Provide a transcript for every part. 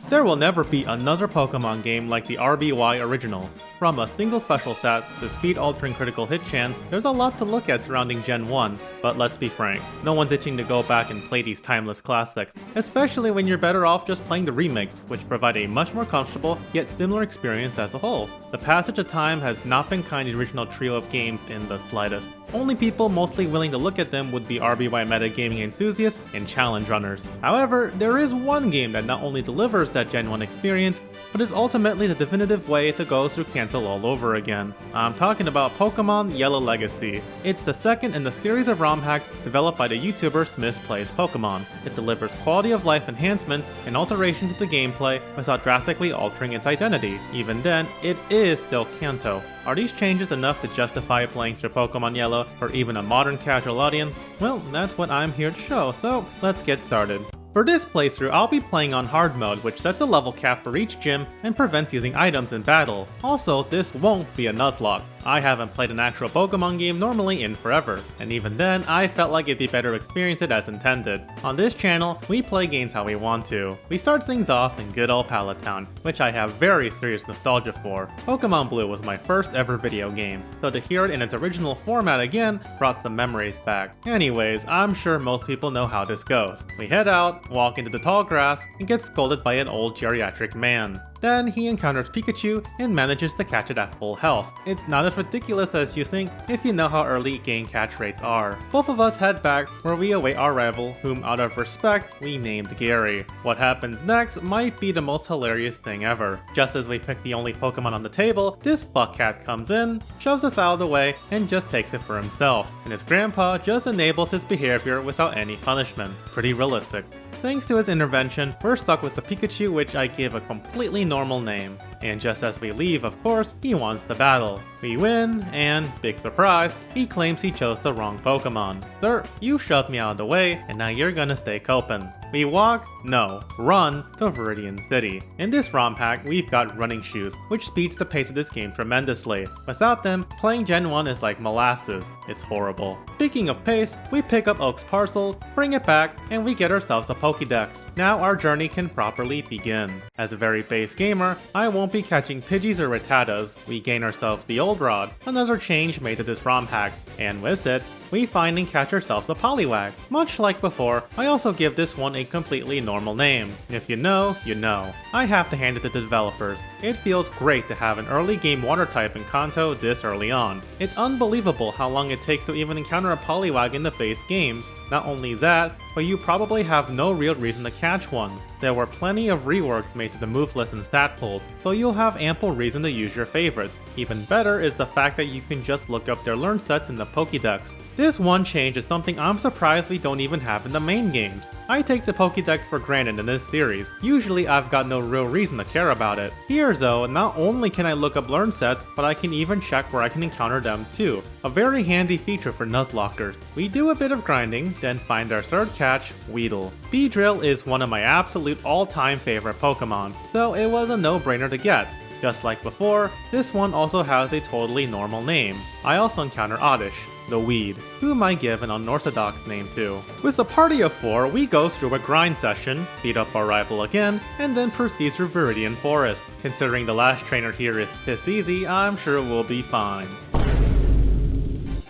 There will never be another Pokemon game like the RBY originals. From a single special stat to speed-altering critical hit chance, there's a lot to look at surrounding Gen 1, but let's be frank, no one's itching to go back and play these timeless classics, especially when you're better off just playing the remakes, which provide a much more comfortable, yet similar experience as a whole. The passage of time has not been kind to the original trio of games in the slightest. Only people mostly willing to look at them would be RBY metagaming enthusiasts and challenge runners. However, there is one game that not only delivers that Gen 1 experience, but is ultimately the definitive way to go through Kanto all over again. I'm talking about Pokemon Yellow Legacy. It's the second in the series of ROM hacks developed by the YouTuber Smith Plays Pokemon. It delivers quality of life enhancements and alterations to the gameplay without drastically altering its identity. Even then, it is still Kanto. Are these changes enough to justify playing through Pokemon Yellow for even a modern casual audience? Well, that's what I'm here to show, so let's get started. For this playthrough, I'll be playing on hard mode, which sets a level cap for each gym and prevents using items in battle. Also, this won't be a Nuzlocke. I haven't played an actual Pokemon game normally in forever, and even then, I felt like it'd be better to experience it as intended. On this channel, we play games how we want to. We start things off in good old Pallet Town, which I have very serious nostalgia for. Pokemon Blue was my first ever video game, so to hear it in its original format again brought some memories back. Anyways, I'm sure most people know how this goes. We head out, walk into the tall grass, and get scolded by an old geriatric man. Then he encounters Pikachu and manages to catch it at full health. It's not as ridiculous as you think if you know how early game catch rates are. Both of us head back where we await our rival, whom out of respect we named Gary. What happens next might be the most hilarious thing ever. Just as we pick the only Pokemon on the table, this fuckcat comes in, shoves us out of the way, and just takes it for himself. And his grandpa just enables his behavior without any punishment. Pretty realistic. Thanks to his intervention, we're stuck with the Pikachu, which I give a completely normal name. And just as we leave, of course, he wants the battle. We win, and, big surprise, he claims he chose the wrong Pokemon. Sir, you shoved me out of the way, and now you're gonna stay coping. We walk? No, run to Viridian City. In this ROM hack, we've got running shoes, which speeds the pace of this game tremendously. Without them, playing Gen 1 is like molasses. It's horrible. Speaking of pace, we pick up Oak's parcel, bring it back, and we get ourselves a Pokédex. Now our journey can properly begin. As a very base gamer, I won't be catching Pidgeys or Rattatas. We gain ourselves the Old Rod, another change made to this ROM hack, and with it, we finally catch ourselves a Poliwag. Much like before, I also give this one a completely normal name. If you know, you know. I have to hand it to the developers. It feels great to have an early game water type in Kanto this early on. It's unbelievable how long it takes to even encounter a Poliwag in the base games. Not only that, but you probably have no real reason to catch one. There were plenty of reworks made to the move list and stat pools, so you'll have ample reason to use your favorites. Even better is the fact that you can just look up their learn sets in the Pokédex. This one change is something I'm surprised we don't even have in the main games. I take the Pokédex for granted in this series. Usually I've got no real reason to care about it. Here though, not only can I look up learn sets, but I can even check where I can encounter them too. A very handy feature for Nuzlockers. We do a bit of grinding, then find our third catch, Weedle. Beedrill is one of my absolute all-time favorite Pokemon, so it was a no-brainer to get. Just like before, this one also has a totally normal name. I also encounter Oddish, the Weed, whom I give an unorthodox name to. With a party of 4, we go through a grind session, beat up our rival again, and then proceed through Viridian Forest. Considering the last trainer here is piss easy, I'm sure we'll be fine.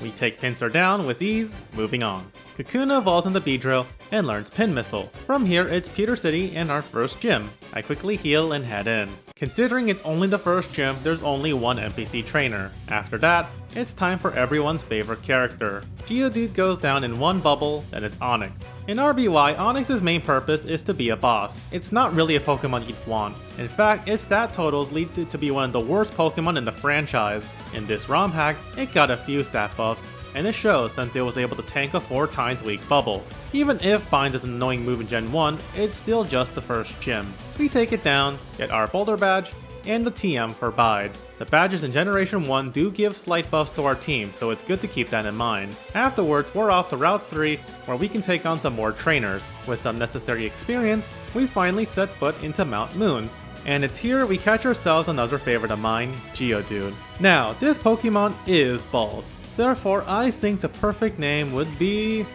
We take Pinsir down with ease, moving on. Kakuna evolves into Beedrill and learns Pin Missile. From here, it's Pewter City and our first gym. I quickly heal and head in. Considering it's only the first gym, there's only one NPC trainer. After that, it's time for everyone's favorite character. Geodude goes down in one bubble, then it's Onix. In RBY, Onix's main purpose is to be a boss. It's not really a Pokemon you'd want. In fact, its stat totals lead it to be one of the worst Pokemon in the franchise. In this ROM hack, it got a few stat buffs, and it shows since it was able to tank a 4 times weak bubble. Even if Bind is an annoying move in Gen 1, it's still just the first gym. We take it down, get our Boulder Badge, and the TM for Bide. The badges in Generation 1 do give slight buffs to our team, so it's good to keep that in mind. Afterwards, we're off to Route 3, where we can take on some more trainers. With some necessary experience, we finally set foot into Mount Moon. And it's here we catch ourselves another favorite of mine, Geodude. Now, this Pokemon is bald. Therefore, I think the perfect name would be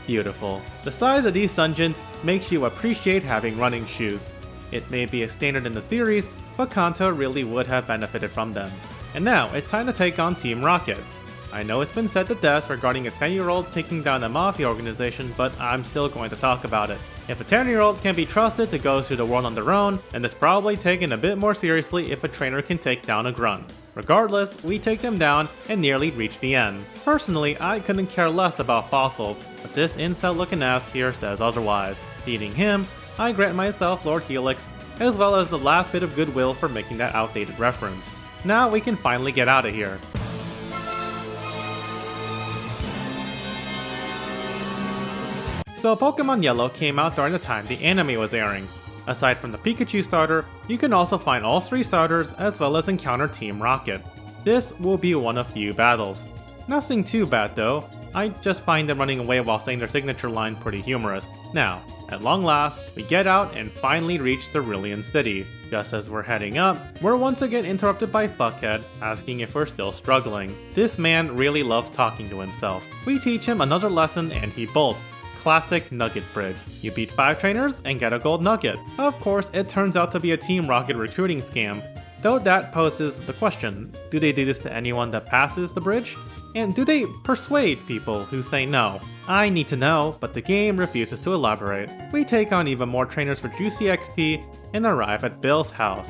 beautiful. The size of these dungeons makes you appreciate having running shoes. It may be a standard in the series, but Kanto really would have benefited from them. And now, it's time to take on Team Rocket. I know it's been said to death regarding a 10-year-old taking down a mafia organization, but I'm still going to talk about it. If a 10-year-old can be trusted to go through the world on their own, then it's probably taken a bit more seriously if a trainer can take down a grunt. Regardless, we take them down and nearly reach the end. Personally, I couldn't care less about fossils, but this incel looking ass here says otherwise. Beating him, I grant myself Lord Helix, as well as the last bit of goodwill for making that outdated reference. Now we can finally get out of here. So Pokemon Yellow came out during the time the anime was airing. Aside from the Pikachu starter, you can also find all 3 starters as well as encounter Team Rocket. This will be one of few battles. Nothing too bad though, I just find them running away while saying their signature line pretty humorous. Now, at long last, we get out and finally reach Cerulean City. Just as we're heading up, we're once again interrupted by Fuckhead, asking if we're still struggling. This man really loves talking to himself. We teach him another lesson and he bolts. Classic Nugget Bridge. You beat 5 trainers and get a gold nugget. Of course, it turns out to be a Team Rocket recruiting scam, though that poses the question, do they do this to anyone that passes the bridge? And do they persuade people who say no? I need to know, but the game refuses to elaborate. We take on even more trainers for juicy XP and arrive at Bill's house.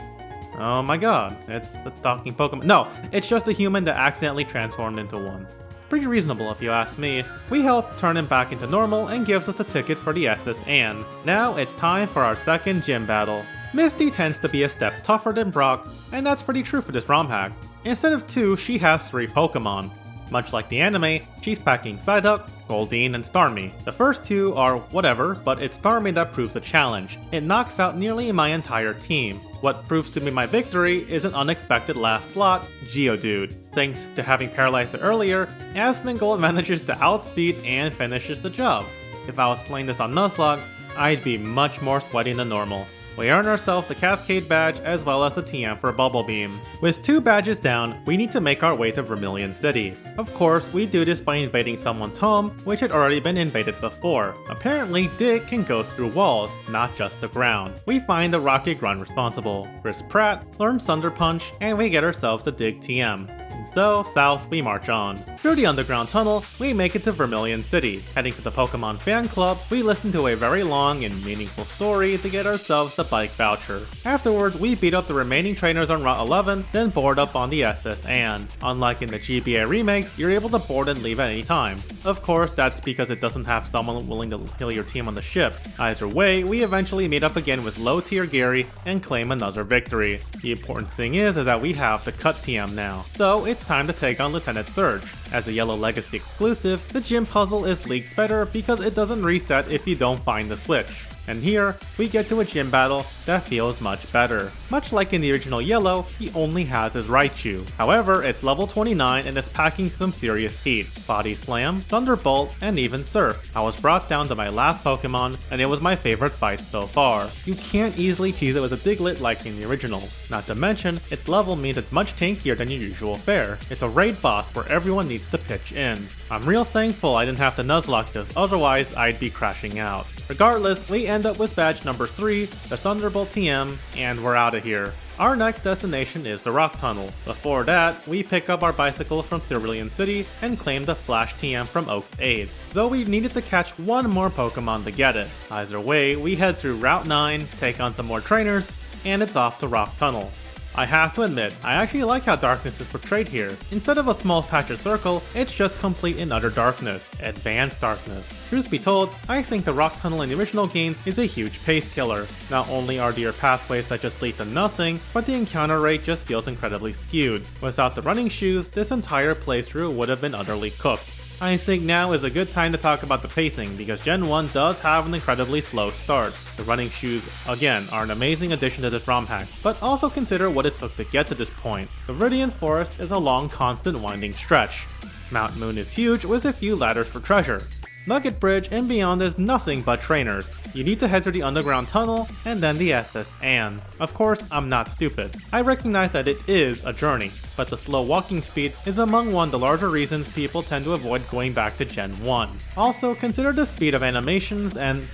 Oh my god, it's the talking Pokemon. No, it's just a human that accidentally transformed into one. Pretty reasonable if you ask me. We help turn him back into normal and gives us a ticket for the SS and now it's time for our second gym battle. Misty tends to be a step tougher than Brock, and that's pretty true for this ROM hack. Instead of 2, she has 3 Pokemon. Much like the anime, she's packing Psyduck, Goldeen, and Starmie. The first 2 are whatever, but it's Starmie that proves the challenge. It knocks out nearly my entire team. What proves to be my victory is an unexpected last slot, Geodude. Thanks to having paralyzed it earlier, Asmongold manages to outspeed and finishes the job. If I was playing this on Nuzlocke, I'd be much more sweaty than normal. We earn ourselves the Cascade badge as well as the TM for Bubble Beam. With 2 badges down, we need to make our way to Vermilion City. Of course, we do this by invading someone's home, which had already been invaded before. Apparently, Dig can go through walls, not just the ground. We find the Rocket Grunt responsible. Chris Pratt learns Thunder Punch, and we get ourselves the Dig TM. So, south we march on. Through the underground tunnel, we make it to Vermilion City. Heading to the Pokemon Fan Club, we listen to a very long and meaningful story to get ourselves the bike voucher. Afterwards, we beat up the remaining trainers on Route 11, then board up on the SS and, unlike in the GBA remakes, you're able to board and leave at any time. Of course, that's because it doesn't have someone willing to heal your team on the ship. Either way, we eventually meet up again with low tier Gary and claim another victory. The important thing is that we have the Cut TM now. So, it's time to take on Lieutenant Surge. As a Yellow Legacy exclusive, the gym puzzle is leaked better because it doesn't reset if you don't find the switch. And here, we get to a gym battle that feels much better. Much like in the original Yellow, he only has his Raichu. However, it's level 29 and is packing some serious heat. Body Slam, Thunderbolt, and even Surf. I was brought down to my last Pokemon, and it was my favorite fight so far. You can't easily cheese it with a Diglett like in the original. Not to mention, its level means it's much tankier than your usual fare. It's a raid boss where everyone needs to pitch in. I'm real thankful I didn't have to Nuzlocke this, otherwise I'd be crashing out. Regardless, we end up with badge number 3, the Thunderbolt TM, and we're out of here. Our next destination is the Rock Tunnel. Before that, we pick up our bicycle from Cerulean City and claim the Flash TM from Oak's Aid, though we needed to catch one more Pokemon to get it. Either way, we head through Route 9, take on some more trainers, and it's off to Rock Tunnel. I have to admit, I actually like how darkness is portrayed here. Instead of a small patch of circle, it's just complete and utter darkness. Advanced darkness. Truth be told, I think the Rock Tunnel in the original games is a huge pace killer. Not only are there pathways that just lead to nothing, but the encounter rate just feels incredibly skewed. Without the running shoes, this entire playthrough would have been utterly cooked. I think now is a good time to talk about the pacing because Gen 1 does have an incredibly slow start. The running shoes, again, are an amazing addition to this ROM hack, but also consider what it took to get to this point. The Viridian Forest is a long, constant winding stretch. Mount Moon is huge with a few ladders for treasure. Nugget Bridge and beyond is nothing but trainers. You need to head through the underground tunnel and then the SS and. Of course, I'm not stupid. I recognize that it is a journey, but the slow walking speed is among one of the larger reasons people tend to avoid going back to Gen 1. Also, consider the speed of animations and,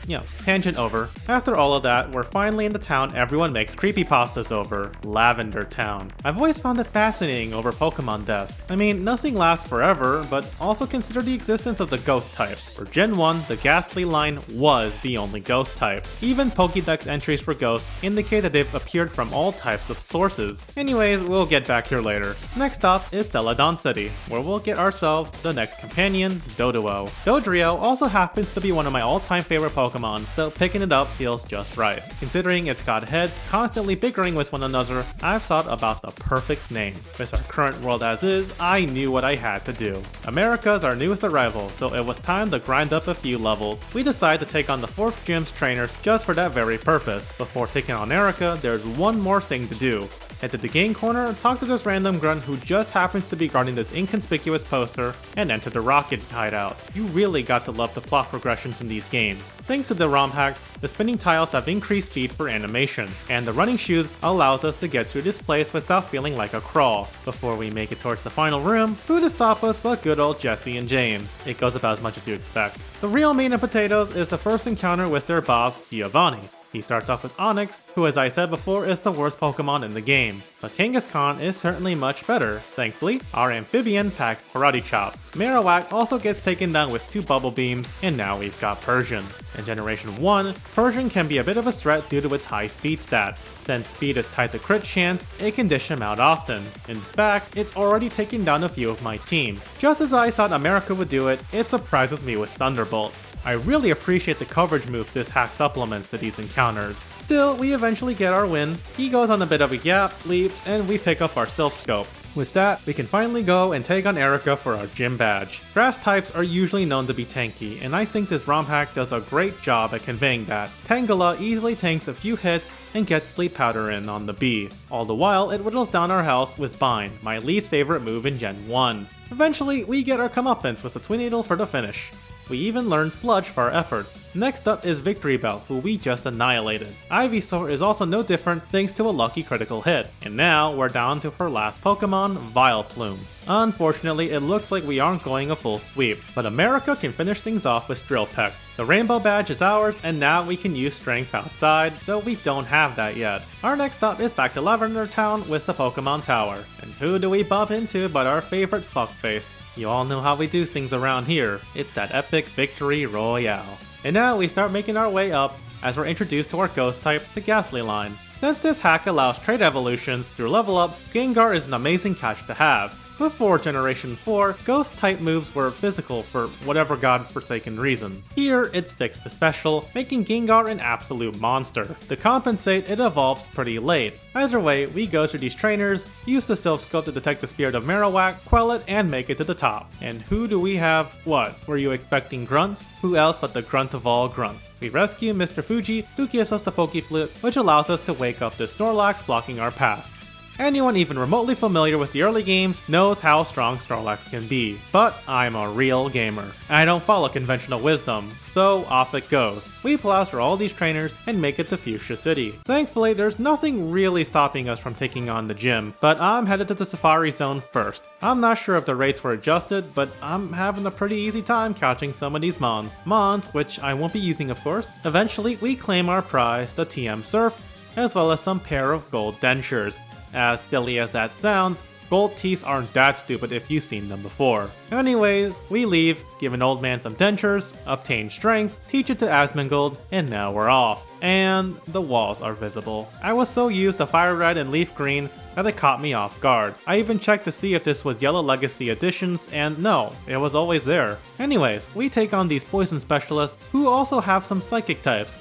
tangent over. After all of that, we're finally in the town everyone makes creepypastas over, Lavender Town. I've always found it fascinating over Pokemon deaths. I mean, nothing lasts forever, but also consider the existence of the Ghost type. For Gen 1, the Ghastly line was the only Ghost type. Even Pokédex entries for Ghosts indicate that they've appeared from all types of sources. Anyways, we'll get back here later. Next up is Celadon City, where we'll get ourselves the next companion, Doduo. Dodrio also happens to be one of my all-time favorite Pokemon, so picking it up feels just right. Considering it's got heads constantly bickering with one another, I've thought about the perfect name. With our current world as is, I knew what I had to do. America's our newest arrival, so it was time to grind up a few levels. We decided to take on the 4th Gym's trainers just for that very purpose. Before taking on Erica, there's one more thing to do. Head to the game corner, talk to this random grunt who just happens to be guarding this inconspicuous poster, and enter the rocket hideout. You really got to love the plot progressions in these games. Thanks to the ROM hack, the spinning tiles have increased speed for animation, and the running shoes allows us to get through this place without feeling like a crawl. Before we make it towards the final room, who to stop us but good old Jesse and James. It goes about as much as you expect. The real meat and potatoes is the first encounter with their boss, Giovanni. He starts off with Onyx, who as I said before is the worst Pokemon in the game. But Kangaskhan is certainly much better. Thankfully, our amphibian packs Karate Chop. Marowak also gets taken down with 2 Bubble Beams, and now we've got Persian. In Generation 1, Persian can be a bit of a threat due to its high speed stat. Since speed is tied to crit chance, it can dish him out often. In fact, it's already taken down a few of my team. Just as I thought America would do it, it surprises me with Thunderbolt. I really appreciate the coverage moves this hack supplements to these encounters. Still, we eventually get our win. He goes on a bit of a gap, leaps, and we pick up our Silph Scope. With that, we can finally go and take on Erica for our gym badge. Grass types are usually known to be tanky, and I think this ROM hack does a great job at conveying that. Tangela easily tanks a few hits and gets Sleep Powder in on the B. All the while, it whittles down our health with Bind, my least favorite move in Gen 1. Eventually, we get our comeuppance with a Twin Needle for the finish. We even learned Sludge for our efforts. Next up is Victory Bell, who we just annihilated. Ivysaur is also no different thanks to a lucky critical hit. And now we're down to her last Pokemon, Vileplume. Unfortunately, it looks like we aren't going a full sweep, but America can finish things off with Drill Peck. The Rainbow Badge is ours, and now we can use Strength outside, though we don't have that yet. Our next stop is back to Lavender Town with the Pokemon Tower. And who do we bump into but our favorite fuckface? You all know how we do things around here. It's that epic victory royale. And now we start making our way up as we're introduced to our Ghost type, the Ghastly line. Since this hack allows trait evolutions through level up, Gengar is an amazing catch to have. Before Generation 4, Ghost type moves were physical for whatever godforsaken reason. Here, it's fixed to special, making Gengar an absolute monster. To compensate, it evolves pretty late. Either way, we go through these trainers, use the Silph Scope to detect the spirit of Marowak, quell it, and make it to the top. And who do we have? What? Were you expecting grunts? Who else but the grunt of all grunts? We rescue Mr. Fuji, who gives us the Pokeflute, which allows us to wake up the Snorlax blocking our path. Anyone even remotely familiar with the early games knows how strong Snorlax can be, but I'm a real gamer. I don't follow conventional wisdom, so off it goes. We plow through all these trainers and make it to Fuchsia City. Thankfully, there's nothing really stopping us from taking on the gym, but I'm headed to the Safari Zone first. I'm not sure if the rates were adjusted, but I'm having a pretty easy time catching some of these Mons, which I won't be using of course. Eventually, we claim our prize, the TM Surf, as well as some pair of gold dentures. As silly as that sounds, gold teeth aren't that stupid if you've seen them before. Anyways, we leave, give an old man some dentures, obtain strength, teach it to Asmongold, and now we're off. And the walls are visible. I was so used to Fire Red and Leaf Green that it caught me off guard. I even checked to see if this was Yellow Legacy Editions, and no, it was always there. Anyways, we take on these poison specialists who also have some psychic types.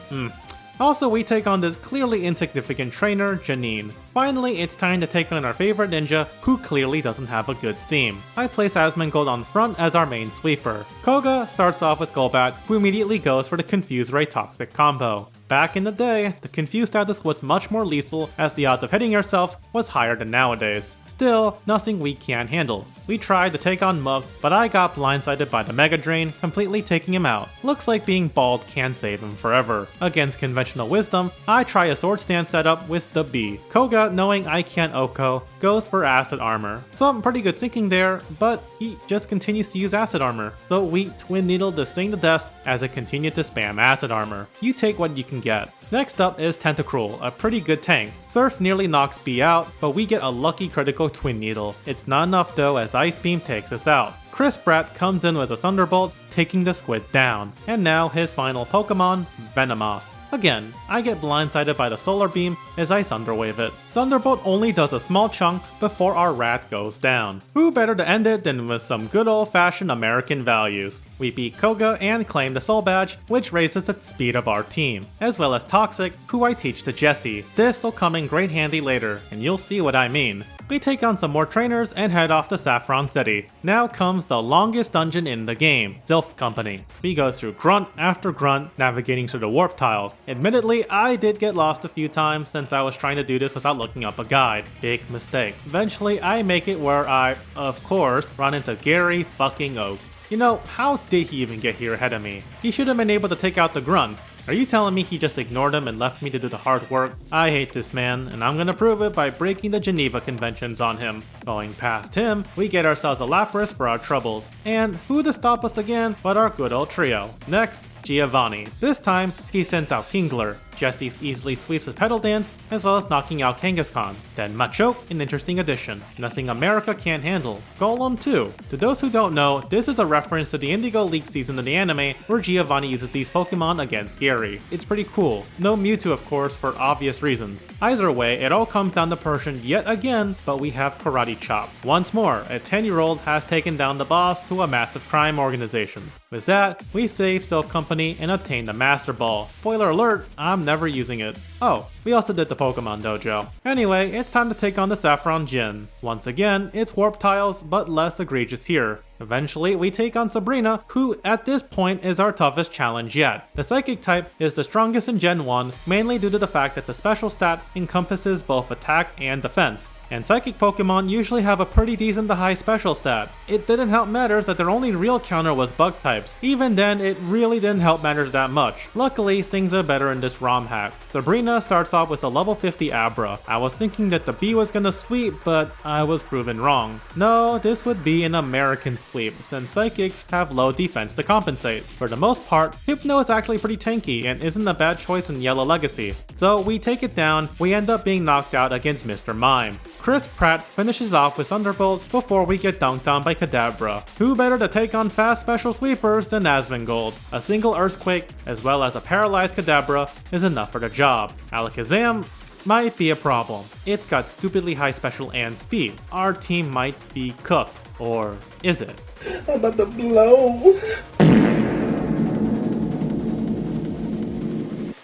Also, we take on this clearly insignificant trainer, Janine. Finally, it's time to take on our favorite ninja, who clearly doesn't have a good theme. I place Asmongold on front as our main sweeper. Koga starts off with Golbat, who immediately goes for the Confuse Ray Toxic combo. Back in the day, the confused status was much more lethal as the odds of hitting yourself was higher than nowadays. Still, nothing we can't handle. We tried to take on Muk, but I got blindsided by the Mega Drain, completely taking him out. Looks like being bald can save him forever. Against conventional wisdom, I try a sword stance setup with the B. Koga, knowing I can't Oko, goes for acid armor. Some pretty good thinking there, but he just continues to use acid armor. The weak twin needle to sing the death as it continued to spam acid armor. You take what you can get. Next up is Tentacruel, a pretty good tank. Surf nearly knocks B out, but we get a lucky critical twin needle. It's not enough though as Ice Beam takes us out. Chris Pratt comes in with a Thunderbolt, taking the squid down. And now his final Pokemon, Venomoth. Again, I get blindsided by the Solar Beam as I Thunderwave it. Thunderbolt only does a small chunk before our Rat goes down. Who better to end it than with some good old-fashioned American values? We beat Koga and claim the Soul Badge, which raises the speed of our team, as well as Toxic, who I teach to Jessie. This will come in great handy later, and you'll see what I mean. We take on some more trainers and head off to Saffron City. Now comes the longest dungeon in the game, Zilf Company. We go through grunt after grunt, navigating through the warp tiles. Admittedly, I did get lost a few times since I was trying to do this without looking up a guide. Big mistake. Eventually, I make it where I, of course, run into Gary fucking Oak. You know, how did he even get here ahead of me? He should have been able to take out the grunts. Are you telling me he just ignored him and left me to do the hard work? I hate this man, and I'm gonna prove it by breaking the Geneva Conventions on him. Going past him, we get ourselves a Lapras for our troubles. And who to stop us again but our good old trio. Next, Giovanni. This time, he sends out Kingler. Jessie easily sweeps with Petal Dance, as well as knocking out Kangaskhan. Then Machoke, an interesting addition. Nothing America can't handle. Golem too. To those who don't know, this is a reference to the Indigo League season of the anime, where Giovanni uses these Pokemon against Gary. It's pretty cool. No Mewtwo of course, for obvious reasons. Either way, it all comes down to Persian yet again, but we have Karate Chop. Once more, a 10-year-old has taken down the boss to a massive crime organization. With that, we save Zilf Company and obtain the Master Ball. Spoiler alert, I'm never using it. Oh, we also did the Pokemon Dojo. Anyway, it's time to take on the Saffron Djinn. Once again, it's warp tiles, but less egregious here. Eventually, we take on Sabrina, who at this point is our toughest challenge yet. The Psychic type is the strongest in Gen 1, mainly due to the fact that the special stat encompasses both attack and defense. And Psychic Pokemon usually have a pretty decent to high special stat. It didn't help matters that their only real counter was bug types. Even then, it really didn't help matters that much. Luckily, things are better in this ROM hack. Sabrina starts off with a level 50 Abra. I was thinking that the B was gonna sweep, but I was proven wrong. No, this would be an American sweep, since Psychics have low defense to compensate. For the most part, Hypno is actually pretty tanky and isn't a bad choice in Yellow Legacy. So we take it down, we end up being knocked out against Mr. Mime. Chris Pratt finishes off with Thunderbolt before we get dunked on by Kadabra. Who better to take on fast special sweepers than Asmongold? A single Earthquake, as well as a paralyzed Kadabra, is enough for the job. Alakazam might be a problem. It's got stupidly high special and speed. Our team might be cooked. Or is it? I'm about to blow.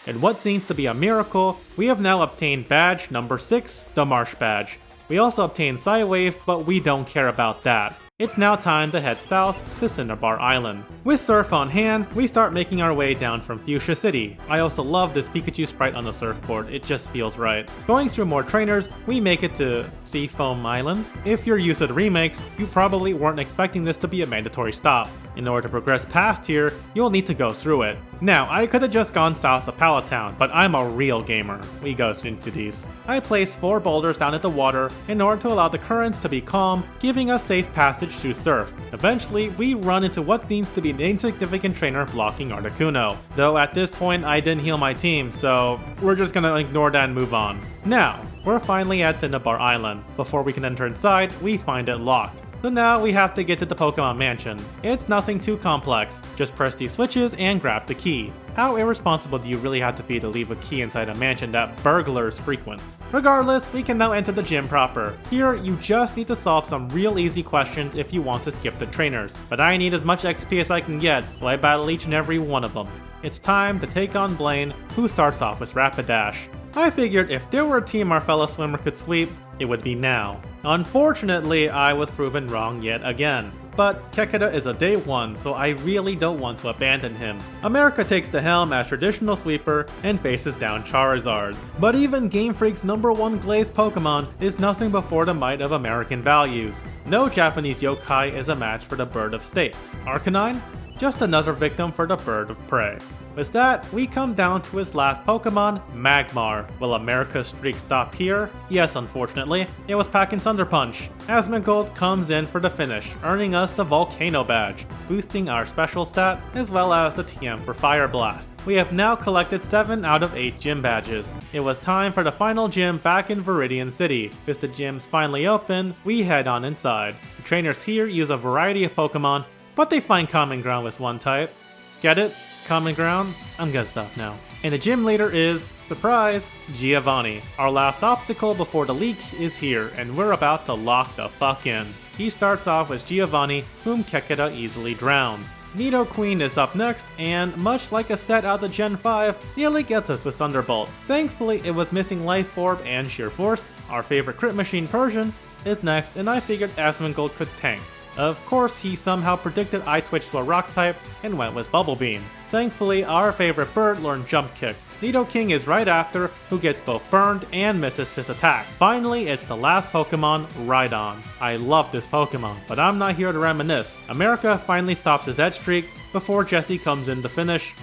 In what seems to be a miracle, we have now obtained badge number 6, the Marsh Badge. We also obtained Psywave, but we don't care about that. It's now time to head south to Cinnabar Island. With Surf on hand, we start making our way down from Fuchsia City. I also love this Pikachu sprite on the surfboard, it just feels right. Going through more trainers, we make it to Seafoam Islands. If you're used to the remakes, you probably weren't expecting this to be a mandatory stop. In order to progress past here, you'll need to go through it. Now, I could have just gone south of Pallet Town, but I'm a real gamer. We go into these. I place 4 boulders down at the water in order to allow the currents to be calm, giving us safe passage through surf. Eventually, we run into what seems to be an insignificant trainer blocking Articuno. Though at this point, I didn't heal my team, so we're just gonna ignore that and move on. Now, we're finally at Cinnabar Island. Before we can enter inside, we find it locked. So now we have to get to the Pokemon Mansion. It's nothing too complex, just press these switches and grab the key. How irresponsible do you really have to be to leave a key inside a mansion that burglars frequent? Regardless, we can now enter the gym proper. Here, you just need to solve some real easy questions if you want to skip the trainers. But I need as much XP as I can get while I battle each and every one of them. It's time to take on Blaine, who starts off with Rapidash. I figured if there were a team our fellow swimmer could sweep, it would be now. Unfortunately, I was proven wrong yet again. but Keketa is a day 1, so I really don't want to abandon him. America takes the helm as traditional sweeper and faces down Charizard. But even Game Freak's #1 glazed Pokemon is nothing before the might of American values. No Japanese yokai is a match for the Bird of States. Arcanine? Just another victim for the Bird of Prey. With that, we come down to his last Pokemon, Magmar. Will America's streak stop here? Yes, unfortunately. It was packing Thunder Punch. Asmongold comes in for the finish, earning us the Volcano badge, boosting our special stat, as well as the TM for Fire Blast. We have now collected 7 out of 8 gym badges. It was time for the final gym back in Viridian City. With the gyms finally open, we head on inside. The trainers here use a variety of Pokemon, but they find common ground with one type. Get it? Common ground? I'm gonna stop now. And the gym leader is, surprise, Giovanni. Our last obstacle before the leak is here, and we're about to lock the fuck in. He starts off with Giovanni, whom Keketa easily drowns. Nidoqueen is up next, and much like a set out of Gen 5, nearly gets us with Thunderbolt. Thankfully, it was missing Life Orb and Sheer Force. Our favorite Crit Machine Persian is next, and I figured Asmongold could tank. Of course, he somehow predicted I'd switch to a rock type and went with Bubble Beam. Thankfully, our favorite bird learned Jump Kick. Nidoking is right after, who gets both burned and misses his attack. Finally, it's the last Pokemon, Rhydon. I love this Pokemon, but I'm not here to reminisce. America finally stops his edge streak before Jesse comes in to finish.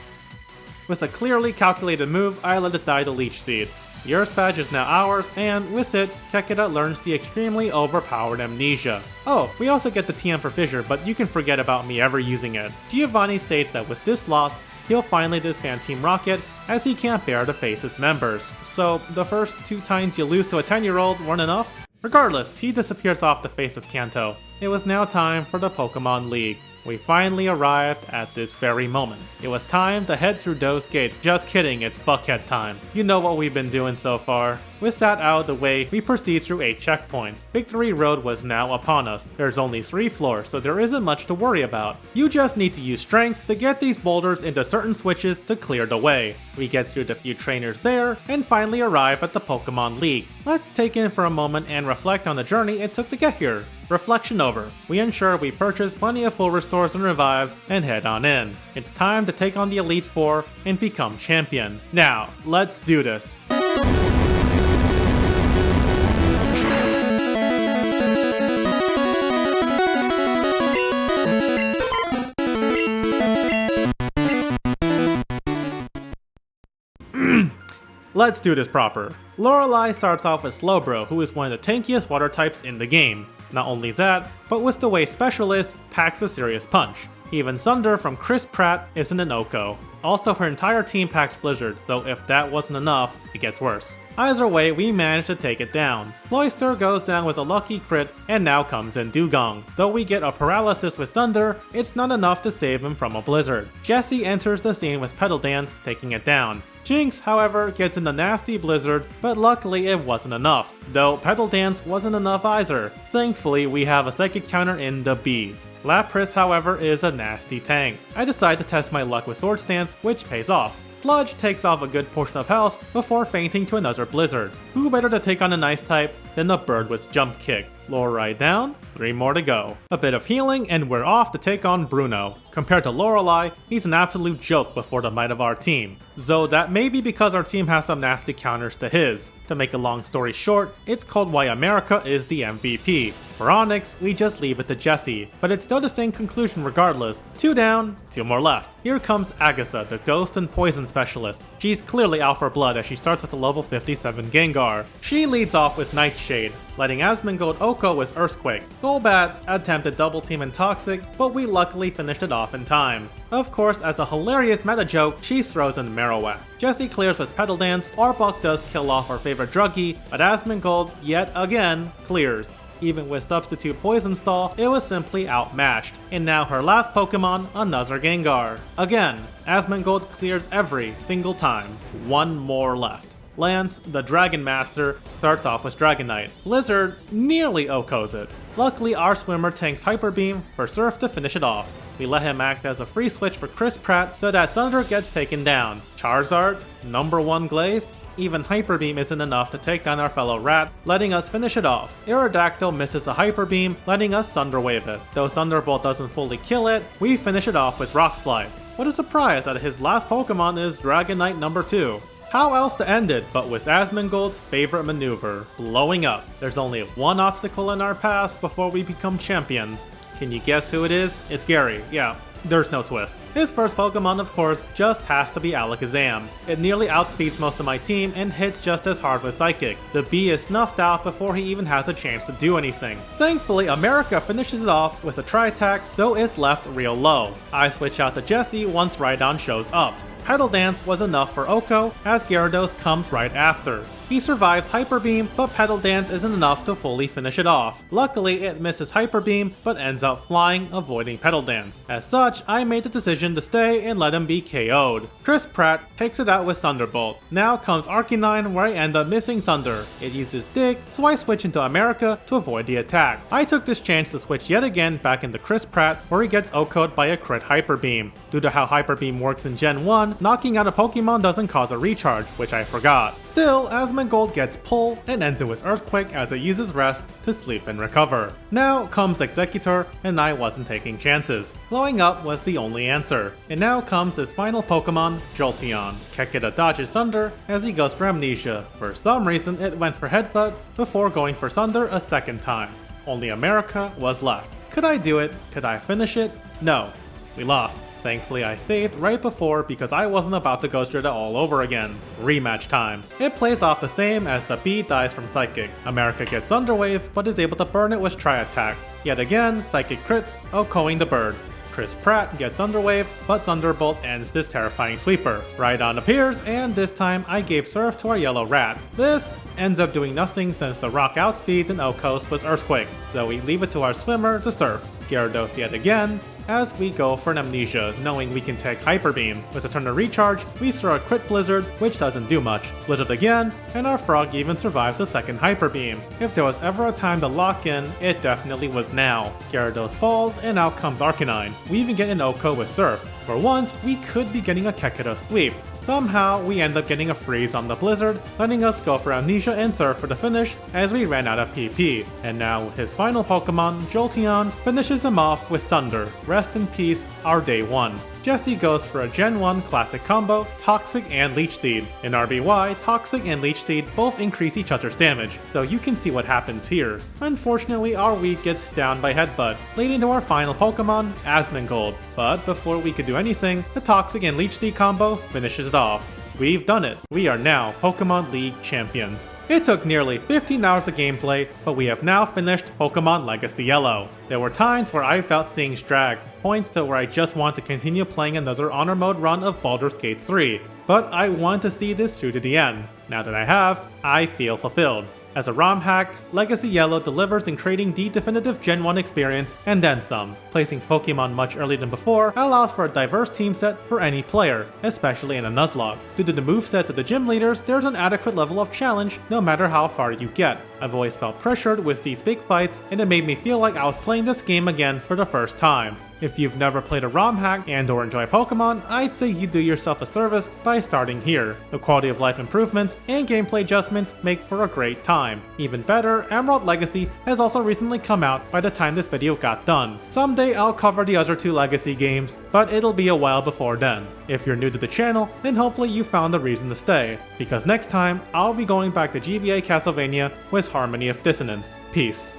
With a clearly calculated move, I let it die to Leech Seed. The Earth badge is now ours, and with it, Keketa learns the extremely overpowered Amnesia. Oh, we also get the TM for Fissure, but you can forget about me ever using it. Giovanni states that with this loss, he'll finally disband Team Rocket, as he can't bear to face his members. So, the first 2 times you lose to a 10-year-old weren't enough? Regardless, he disappears off the face of Kanto. It was now time for the Pokemon League. We finally arrived at this very moment. It was time to head through those gates. Just kidding, it's Buckhead time. You know what we've been doing so far. With that out of the way, we proceed through 8 checkpoints. Victory Road was now upon us. There's only 3 floors, so there isn't much to worry about. You just need to use strength to get these boulders into certain switches to clear the way. We get through the few trainers there, and finally arrive at the Pokemon League. Let's take in for a moment and reflect on the journey it took to get here. Reflection over. We ensure we purchase plenty of full restores and revives, and head on in. It's time to take on the Elite Four and become champion. Now, let's do this. Let's do this proper. Lorelei starts off with Slowbro, who is one of the tankiest water types in the game. Not only that, but with the way Specialist packs a serious punch. Even Thunder from Chris Pratt isn't an Oko. Also, her entire team packs Blizzard, though if that wasn't enough, it gets worse. Either way, we managed to take it down. Cloyster goes down with a lucky crit, and now comes in Dugong. Though we get a paralysis with Thunder, it's not enough to save him from a blizzard. Jessie enters the scene with Petal Dance, taking it down. Jinx, however, gets in the nasty blizzard, but luckily it wasn't enough. Though Petal Dance wasn't enough either. Thankfully, we have a psychic counter in the B. Lapras, however, is a nasty tank. I decide to test my luck with Sword Stance, which pays off. Sludge takes off a good portion of health before fainting to another blizzard. Who better to take on an ice type than the bird with Jump Kick? Lorelei down, 3 more to go. A bit of healing and we're off to take on Bruno. Compared to Lorelei, he's an absolute joke before the might of our team. Though that may be because our team has some nasty counters to his. To make a long story short, it's called why America is the MVP. For Onyx, we just leave it to Jessie, but it's still the same conclusion regardless. 2 down, 2 more left. Here comes Agatha, the Ghost and Poison Specialist. She's clearly out for blood as she starts with a level 57 Gengar. She leads off with Nightshade, letting Asmongold Oko with Earthquake. Golbat attempted Double Team and Toxic, but we luckily finished it off in time. Of course, as a hilarious meta joke, she throws in Marowak. Jessie clears with Petal Dance, Arbok does kill off our favorite druggie, but Asmongold, yet again, clears. Even with substitute Poison Stall, it was simply outmatched. And now her last Pokemon, another Gengar. Again, Asmongold clears every single time. 1 more left. Lance, the Dragon Master, starts off with Dragonite. Blizzard nearly Okos it. Luckily, our swimmer tanks Hyper Beam for Surf to finish it off. We let him act as a free switch for Chris Pratt so that Thunder gets taken down. Charizard, #1 glazed. even Hyper Beam isn't enough to take down our fellow rat, letting us finish it off. Aerodactyl misses a Hyper Beam, letting us Thunder Wave it. Though Thunderbolt doesn't fully kill it, we finish it off with Rock Slide. What a surprise that his last Pokemon is Dragonite number 2. How else to end it but with Asmongold's favorite maneuver, blowing up. There's only one obstacle in our path before we become champion. Can you guess who it is? It's Gary, yeah. There's no twist. His first Pokemon, of course, just has to be Alakazam. It nearly outspeeds most of my team and hits just as hard with Psychic. The B is snuffed out before he even has a chance to do anything. Thankfully, America finishes it off with a Tri-Attack, though it's left real low. I switch out to Jessie once Rhydon shows up. Petal Dance was enough for Oko, as Gyarados comes right after. He survives Hyper Beam, but Petal Dance isn't enough to fully finish it off. Luckily, it misses Hyper Beam, but ends up flying, avoiding Petal Dance. As such, I made the decision to stay and let him be KO'd. Chris Pratt takes it out with Thunderbolt. Now comes Arcanine, where I end up missing Thunder. It uses Dig, so I switch into America to avoid the attack. I took this chance to switch yet again back into Chris Pratt, where he gets OHKO'd by a crit Hyper Beam. Due to how Hyper Beam works in Gen 1, knocking out a Pokemon doesn't cause a recharge, which I forgot. Still, Asmongold gets Pull and ends it with Earthquake as it uses Rest to sleep and recover. Now comes Executor, and I wasn't taking chances. Blowing up was the only answer. And now comes his final Pokemon, Jolteon. Kekida dodges Thunder as he goes for Amnesia. For some reason, it went for Headbutt before going for Thunder a second time. Only America was left. Could I do it? Could I finish it? No. We lost. Thankfully I saved right before because I wasn't about to go through it all over again. Rematch time. It plays off the same as the B dies from Psychic. America gets Thunder Wave but is able to burn it with Tri-Attack. Yet again, Psychic crits, OHKOing the bird. Chris Pratt gets Thunder Wave, but Thunderbolt ends this terrifying sweeper. Rhydon appears, and this time I gave Surf to our yellow rat. This ends up doing nothing since the rock outspeeds and OHKOs with Earthquake, so we leave it to our swimmer to surf. Gyarados yet again, as we go for an Amnesia, knowing we can take Hyper Beam. With a turn to recharge, we throw a crit Blizzard, which doesn't do much. Blizzard again, and our Frog even survives the second Hyper Beam. If there was ever a time to lock in, it definitely was now. Gyarados falls, and out comes Arcanine. We even get an OHKO with Surf. For once, we could be getting a Kekida sweep. Somehow, we end up getting a freeze on the Blizzard, letting us go for Amnesia and Surf for the finish as we ran out of PP. And now with his final Pokemon, Jolteon, finishes him off with Thunder. Rest in peace, our day 1. Jessie goes for a Gen 1 classic combo, Toxic and Leech Seed. In RBY, Toxic and Leech Seed both increase each other's damage, so you can see what happens here. Unfortunately, our weak gets down by Headbutt, leading to our final Pokemon, Asmongold. But before we could do anything, the Toxic and Leech Seed combo finishes it off. We've done it. We are now Pokemon League champions. It took nearly 15 hours of gameplay, but we have now finished Pokemon Legacy Yellow. There were times where I felt things drag, points to where I just want to continue playing another Honor Mode run of Baldur's Gate 3, but I want to see this through to the end. Now that I have, I feel fulfilled. As a ROM hack, Legacy Yellow delivers in creating the definitive Gen 1 experience and then some. Placing Pokemon much earlier than before allows for a diverse team set for any player, especially in a Nuzlocke. Due to the movesets of the gym leaders, there's an adequate level of challenge no matter how far you get. I've always felt pressured with these big fights, and it made me feel like I was playing this game again for the first time. If you've never played a ROM hack and or enjoy Pokemon, I'd say you do yourself a service by starting here. The quality of life improvements and gameplay adjustments make for a great time. Even better, Emerald Legacy has also recently come out by the time this video got done. Someday I'll cover the other 2 Legacy games, but it'll be a while before then. If you're new to the channel, then hopefully you found a reason to stay, because next time I'll be going back to GBA Castlevania with Harmony of Dissonance. Peace.